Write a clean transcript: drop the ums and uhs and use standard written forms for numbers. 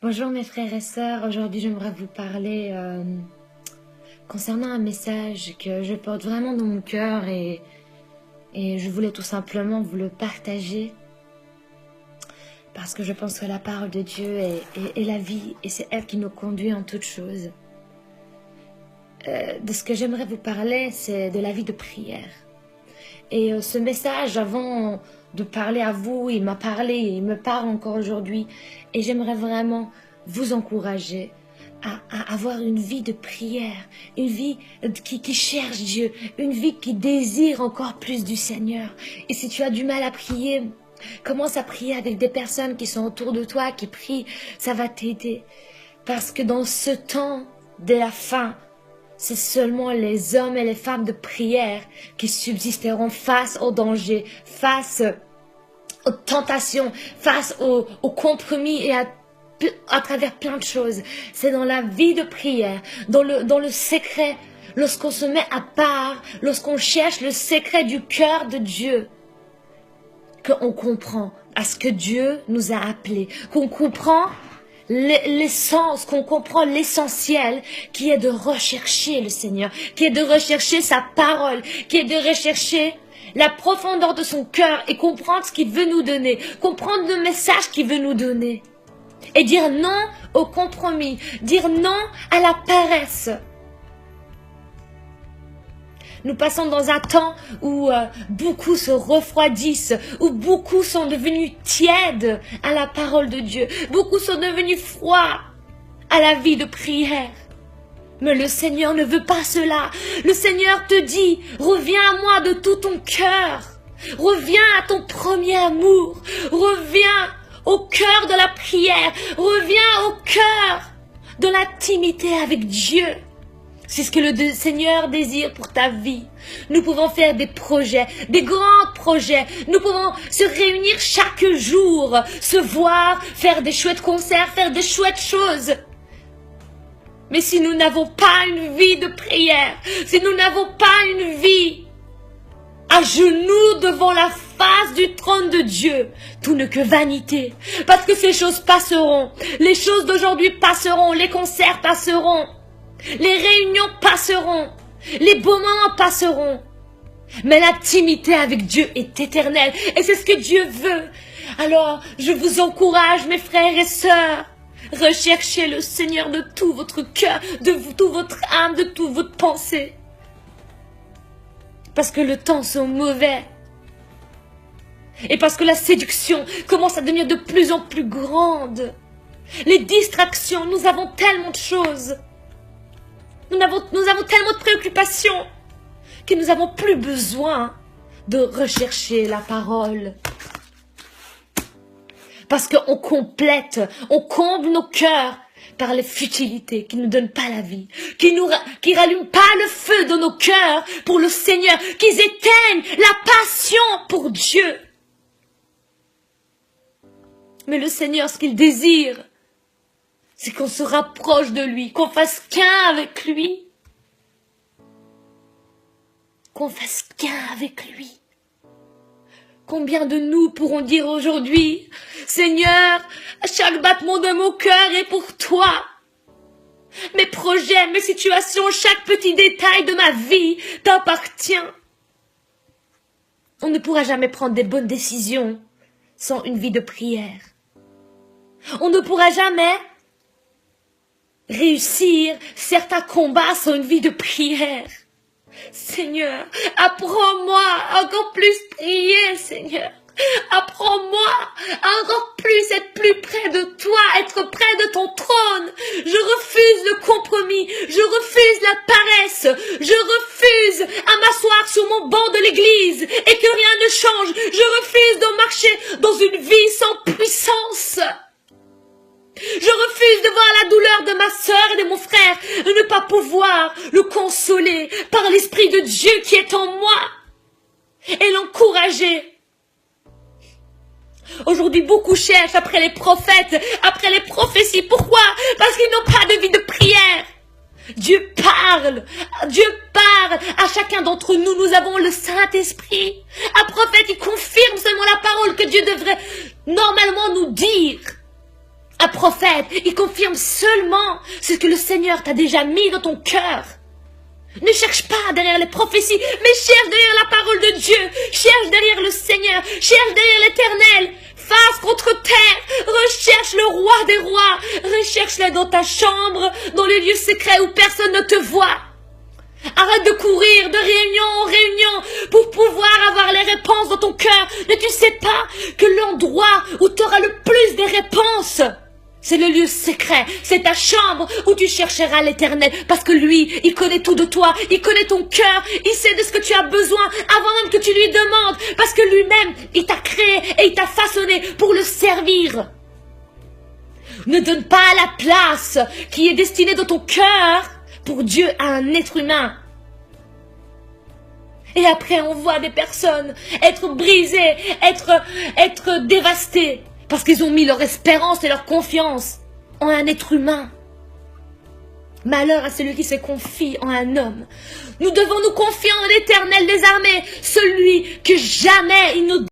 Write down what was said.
Bonjour mes frères et sœurs, aujourd'hui j'aimerais vous parler concernant un message que je porte vraiment dans mon cœur et je voulais tout simplement vous le partager parce que je pense que la parole de Dieu est la vie et c'est elle qui nous conduit en toutes choses. De ce que j'aimerais vous parler, c'est de la vie de prière. Et ce message, avant de parler à vous, il m'a parlé et il me parle encore aujourd'hui. Et j'aimerais vraiment vous encourager à avoir une vie de prière, une vie qui cherche Dieu, une vie qui désire encore plus du Seigneur. Et si tu as du mal à prier, commence à prier avec des personnes qui sont autour de toi, qui prient, ça va t'aider. Parce que dans ce temps de la fin, c'est seulement les hommes et les femmes de prière qui subsisteront face au danger, face aux tentations, face aux compromis et à travers plein de choses. C'est dans la vie de prière, dans le secret, lorsqu'on se met à part, lorsqu'on cherche le secret du cœur de Dieu, qu'on comprend à ce que Dieu nous a appelés, qu'on comprend l'essence, qu'on comprend l'essentiel qui est de rechercher le Seigneur, qui est de rechercher sa parole, qui est de rechercher la profondeur de son cœur et comprendre ce qu'il veut nous donner, comprendre le message qu'il veut nous donner et dire non au compromis, dire non à la paresse. Nous passons dans un temps où beaucoup se refroidissent, où beaucoup sont devenus tièdes à la parole de Dieu. Beaucoup sont devenus froids à la vie de prière. Mais le Seigneur ne veut pas cela. Le Seigneur te dit, reviens à moi de tout ton cœur. Reviens à ton premier amour. Reviens au cœur de la prière. Reviens au cœur de l'intimité avec Dieu. C'est ce que le Seigneur désire pour ta vie. Nous pouvons faire des projets, des grands projets. Nous pouvons se réunir chaque jour, se voir, faire des chouettes concerts, faire des chouettes choses. Mais si nous n'avons pas une vie de prière, si nous n'avons pas une vie à genoux devant la face du trône de Dieu, tout n'est que vanité. Parce que ces choses passeront. Les choses d'aujourd'hui passeront, les concerts passeront. Les réunions passeront, les beaux moments passeront, mais l'intimité avec Dieu est éternelle et c'est ce que Dieu veut. Alors, je vous encourage, mes frères et sœurs, recherchez le Seigneur de tout votre cœur, de toute votre âme, de toute votre pensée. Parce que le temps sont mauvais. Et parce que la séduction commence à devenir de plus en plus grande. Les distractions, nous avons tellement de choses. Nous avons tellement de préoccupations que nous n'avons plus besoin de rechercher la parole. Parce qu'on complète, on comble nos cœurs par les futilités qui ne nous donnent pas la vie, qui rallument pas le feu de nos cœurs pour le Seigneur, qui éteignent la passion pour Dieu. Mais le Seigneur, ce qu'il désire, c'est qu'on se rapproche de lui, qu'on fasse qu'un avec lui. Qu'on fasse qu'un avec lui. Combien de nous pourront dire aujourd'hui, Seigneur, chaque battement de mon cœur est pour toi. Mes projets, mes situations, chaque petit détail de ma vie t'appartient. On ne pourra jamais prendre des bonnes décisions sans une vie de prière. On ne pourra jamais réussir certains combats sans une vie de prière. Seigneur, apprends-moi à encore plus prier, Seigneur. Apprends-moi à encore plus être plus près de toi, être près de ton trône. Je refuse le compromis, je refuse la paresse, je refuse à m'asseoir sur mon banc de l'église et que rien ne change. Je refuse de marcher dans une vie sans puissance. Je refuse de voir la douleur de ma sœur et de mon frère et ne pas pouvoir le consoler par l'Esprit de Dieu qui est en moi et l'encourager. Aujourd'hui, beaucoup cherchent après les prophètes, après les prophéties. Pourquoi? Parce qu'ils n'ont pas de vie de prière. Dieu parle à chacun d'entre nous. Nous avons le Saint-Esprit. Un prophète, il confirme seulement la parole que Dieu devrait normalement nous dire. Un un prophète, il confirme seulement ce que le Seigneur t'a déjà mis dans ton cœur. Ne cherche pas derrière les prophéties, mais cherche derrière la parole de Dieu. Cherche derrière le Seigneur, cherche derrière l'Éternel. Face contre terre, recherche le roi des rois. Recherche-le dans ta chambre, dans le lieu secret où personne ne te voit. Arrête de courir de réunion en réunion pour pouvoir avoir les réponses dans ton cœur. Ne tu sais pas que l'endroit où tu auras le plus des réponses, c'est le lieu secret, c'est ta chambre où tu chercheras l'Éternel. Parce que lui, il connaît tout de toi, il connaît ton cœur, il sait de ce que tu as besoin avant même que tu lui demandes. Parce que lui-même, il t'a créé et il t'a façonné pour le servir. Ne donne pas la place qui est destinée dans ton cœur pour Dieu à un être humain. Et après, on voit des personnes être brisées, être dévastées, parce qu'ils ont mis leur espérance et leur confiance en un être humain. Malheur à celui qui se confie en un homme. Nous devons nous confier en l'Éternel des armées, celui que jamais il nous